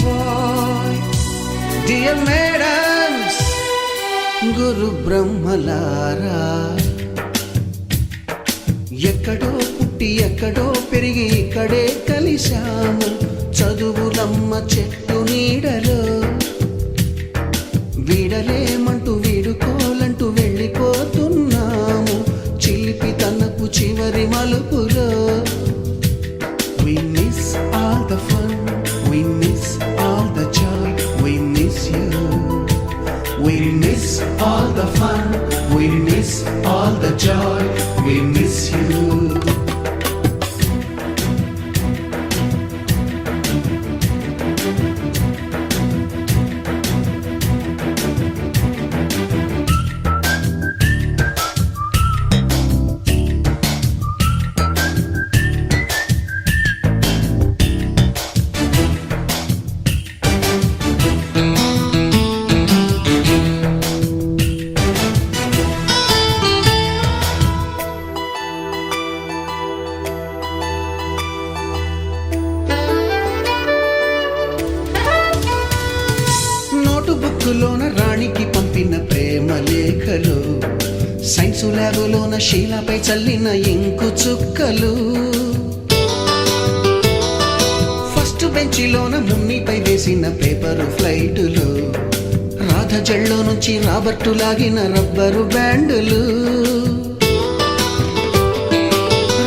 boy. Dear madams, గురు బ్రహ్మలారా, ఎక్కడో పుట్టి ఎక్కడో పెరిగి ఇక్కడే కలిశాము. చదువులమ్మ చెట్టు నీడలో వీడలేమంటూ వీడుకోలంటూ వెళ్ళిపోతున్నాము. చిలిపి తనపు చివరి మలుపులో we miss all the fun, we miss all the joy, we miss you. We miss all the fun, we miss all the joy, we miss you. బుక్కులోన రాణికి పంపిన ప్రేమ లేఖలు, సైన్సు ల్యాబులోన శీలపై చల్లిన ఇంకు చుక్కలు, ఫస్ట్ బెంచిలోన మున్నిపై వేసిన పేపరు ఫ్లైటులు, రాధ జల్లో నుంచి రాబర్టు లాగిన rubber బ్యాండులు,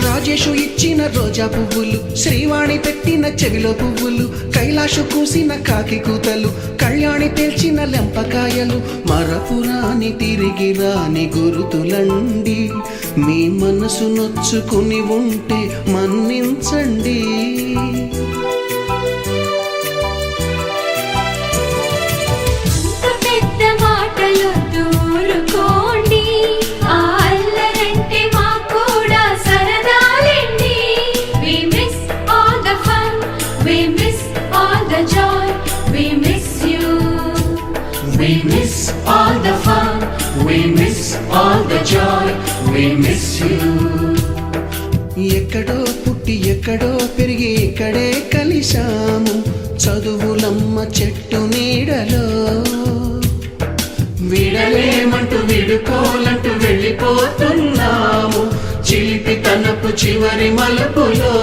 Rajesh ఇచ్చిన రోజా పువ్వులు, శ్రీవాణి పెట్టిన చెవిలో పువ్వులు, కైలాషు కూసిన కాకి కూతలు, కళ్యాణి పేల్చిన లెంపకాయలు, మరపురాని తిరిగి రాని గురుతులండి. మీ మనసు నొచ్చుకుని ఉంటే మన్నించండి. We miss all the fun, we miss all the joy, we miss you. ఎక్కడో పుట్టి ఎక్కడో పెరిగి ఇక్కడే కలిశాము. చదువులమ్మ చెట్టు నీడలో వీడలేమంటూ విడుకోలంటూ వెళ్ళిపోతున్నాము. చిలిపి తనపు చివరి మలుపులో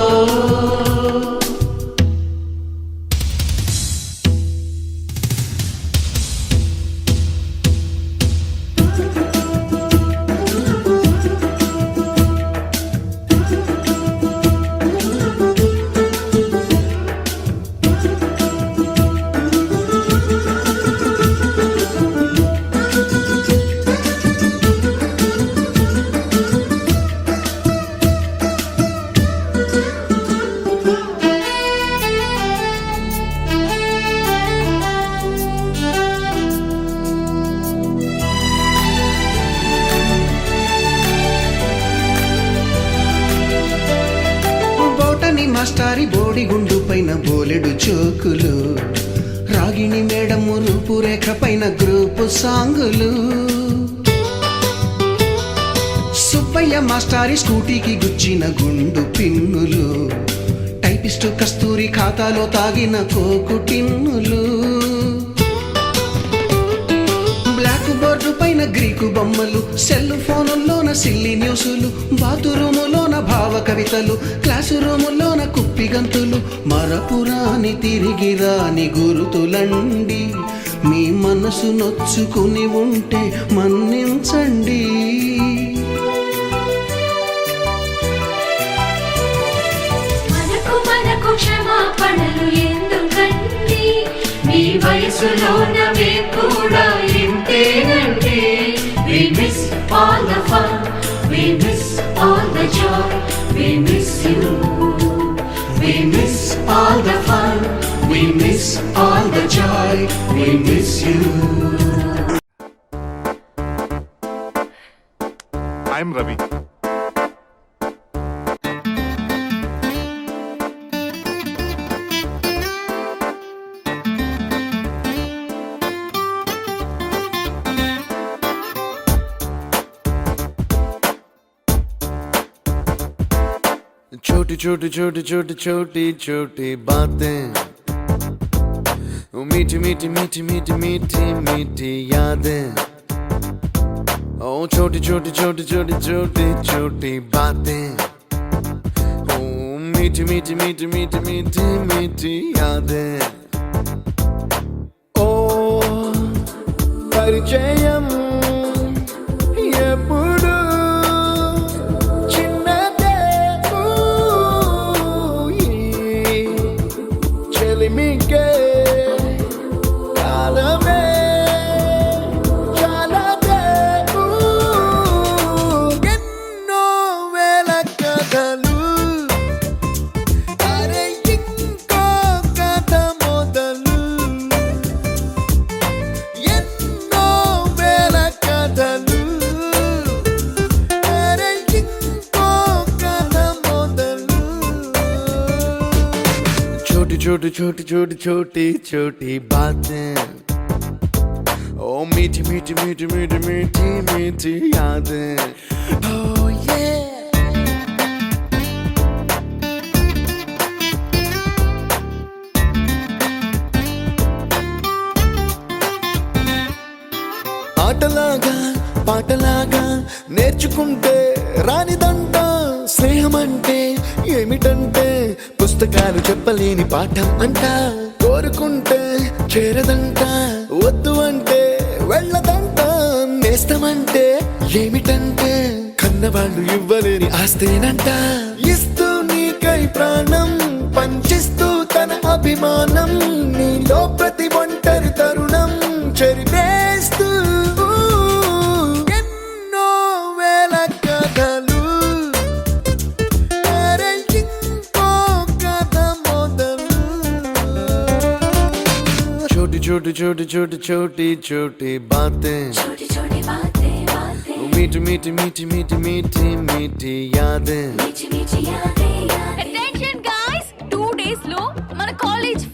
మాస్టారి బోడిగుండు పైన బోలెడు చోకులు, రాగిణి మేడము రూపురేఖ పైన గ్రూపు సాంగులు, సుబ్బయ్య మాస్టారి స్కూటీకి గుచ్చిన గుండు పిన్నులు, టైపిస్టు కస్తూరి ఖాతాలో తాగిన కోకు టిన్నులు, బ్లాక్ బోర్డు పైన గ్రీకు బొమ్మలు, సెల్ ఫోనుల్లోన సిల్లి న్యూసులు, బాతురూములోన భావ కవితలు, క్లాసు రూములోన కుప్పి గంతులు, మరపురాని తిరిగి రాని గురుతులండి. మీ మనసు నొచ్చుకుని ఉంటే మన్నించండి. మనకు క్షమాపణలు ఎందుకండి, మీ వయసులో నవే కూడా ఇంతేనండి. We miss all the fun, we miss all the joy, we miss you. We miss all the fun, we miss all the joy, we miss you. I'm Ravi. छोटी छोटी छोटी छोटी छोटी छोटी बातें ओ मीठी मीठी मीठी मीठी मीठी मीठी यादें ओ छोटी छोटी छोटी छोटी छोटी छोटी बातें ओ मीठी मीठी मीठी मीठी मीठी मीठी यादें ओ परिचयम ఎప్పుడు చిన్నదే చెలిమికే కాలమే చాలదే ఎన్నో వేల కథలు అరే ఇంకో కథ మొదలు ఎన్నో వేల కథలు छोटी छोटी छोटी छोटी छोटी बातें ओ मीठी मीठी मीठी मीठी मीठी मीठी यादें oh yeah ఆటలాగా పాటలాగా నేర్చుకుంటే రానిదంట స్నేహం అంటే ఏమిటంటే పుస్తకాలు చెప్పలేని పాఠం అంట కోరుకుంటే చేరదంట వద్దు అంటే వెళ్ళదంట నేస్తమంటే ఏమిటంటే కన్నవాళ్ళు ఇవ్వలేని ఆస్తేనంట ఇస్తూ నీకై ప్రాణం పంచిస్తూ తన అభిమానం నీలో ప్రతి ఒంటరి తరుణం చెరిపేస్తూ ఎన్నో వేల కథలు छोटी छोटी छोटी छोटी छोटी बातें छोटी छोटी बातें बातें मीठी मीठी मीठी मीठी मीठी मीठी यादें मीठी मीठी यादें यादें Attention guys, 2 days లో మన కాలేజ్